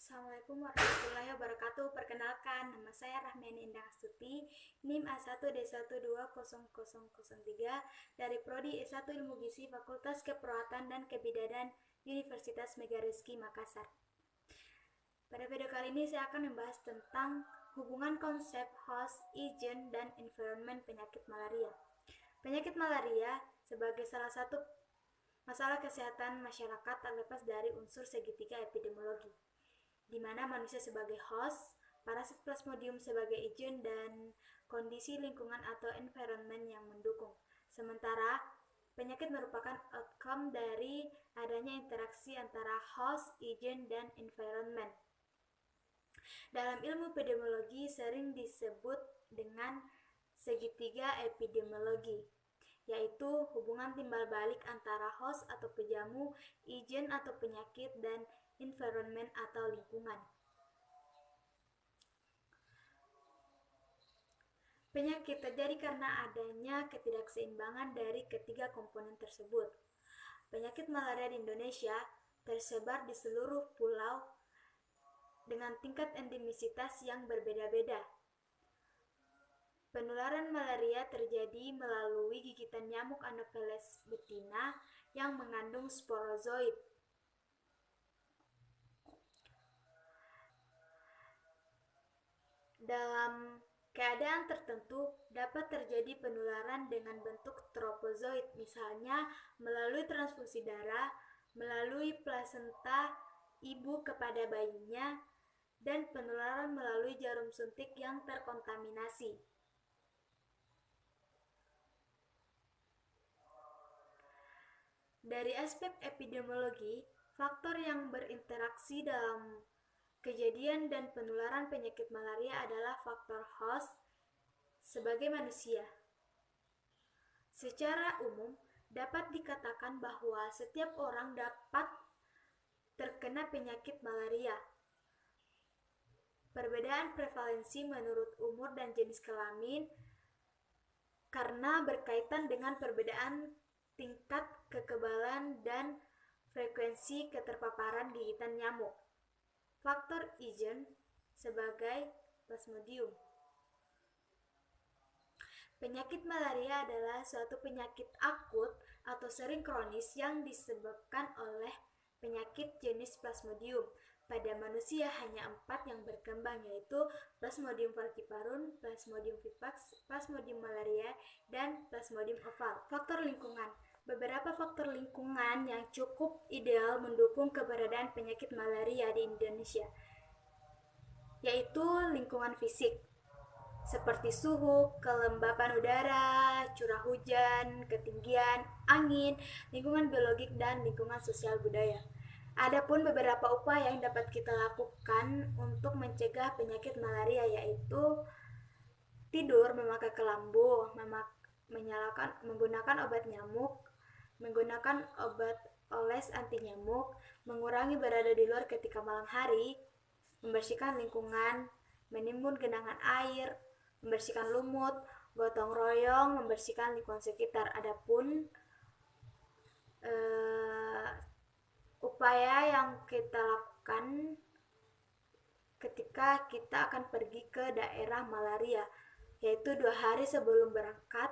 Assalamualaikum warahmatullahi wabarakatuh. Perkenalkan, nama saya Rahmani Indah Astuti, NIM A1D1200003 dari Prodi S1 Ilmu Gizi Fakultas Keperawatan dan Kebidanan Universitas Megarizky Makassar. Pada video kali ini saya akan membahas tentang hubungan konsep host, agent, dan environment penyakit malaria. Penyakit malaria sebagai salah satu masalah kesehatan masyarakat terlepas dari unsur segitiga epidemiologi, di mana manusia sebagai host, parasit Plasmodium sebagai agent, dan kondisi lingkungan atau environment yang mendukung. Sementara penyakit merupakan outcome dari adanya interaksi antara host, agent, dan environment. Dalam ilmu epidemiologi sering disebut dengan segitiga epidemiologi, yaitu hubungan timbal balik antara host atau pejamu, agent atau penyakit, dan environment atau lingkungan. Penyakit terjadi karena adanya ketidakseimbangan dari ketiga komponen tersebut. Penyakit malaria di Indonesia tersebar di seluruh pulau dengan tingkat endemisitas yang berbeda-beda. Penularan malaria terjadi melalui gigitan nyamuk Anopheles betina yang mengandung sporozoid. Dalam keadaan tertentu dapat terjadi penularan dengan bentuk tropozoid, misalnya melalui transfusi darah, melalui plasenta ibu kepada bayinya, dan penularan melalui jarum suntik yang terkontaminasi. Dari aspek epidemiologi, faktor yang berinteraksi dalam kejadian dan penularan penyakit malaria adalah faktor host sebagai manusia. Secara umum, dapat dikatakan bahwa setiap orang dapat terkena penyakit malaria. Perbedaan prevalensi menurut umur dan jenis kelamin karena berkaitan dengan perbedaan tingkat kekebalan dan frekuensi keterpaparan gigitan nyamuk. Faktor agent sebagai Plasmodium. Penyakit malaria adalah suatu penyakit akut atau sering kronis yang disebabkan oleh penyakit jenis Plasmodium. Pada manusia hanya 4 yang berkembang, yaitu Plasmodium falciparum, Plasmodium vivax, Plasmodium malaria, dan Plasmodium ovale. Faktor lingkungan. Beberapa faktor lingkungan yang cukup ideal mendukung keberadaan penyakit malaria di Indonesia, yaitu lingkungan fisik, seperti suhu, kelembapan udara, curah hujan, ketinggian, angin, lingkungan biologik, dan lingkungan sosial budaya. Adapun beberapa upaya yang dapat kita lakukan untuk mencegah penyakit malaria, yaitu tidur memakai kelambu, menggunakan obat nyamuk, menggunakan obat oles anti nyamuk, mengurangi berada di luar ketika malam hari, membersihkan lingkungan, menimbun genangan air, membersihkan lumut, gotong royong, membersihkan lingkungan sekitar. Adapun upaya yang kita lakukan ketika kita akan pergi ke daerah malaria, yaitu 2 hari sebelum berangkat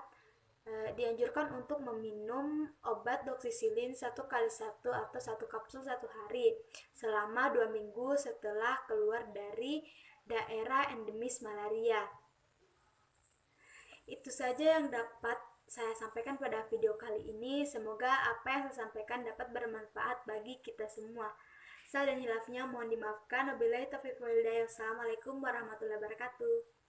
dianjurkan untuk meminum obat doxycycline 1x1 atau 1 kapsul 1 hari selama 2 minggu setelah keluar dari daerah endemis malaria. Itu saja yang dapat saya sampaikan pada video kali ini. Semoga apa yang saya sampaikan dapat bermanfaat bagi kita semua. Salah dan hilafnya mohon dimaafkan. Wabillahi taufiq wal hidayah. Wassalamualaikum warahmatullahi wabarakatuh.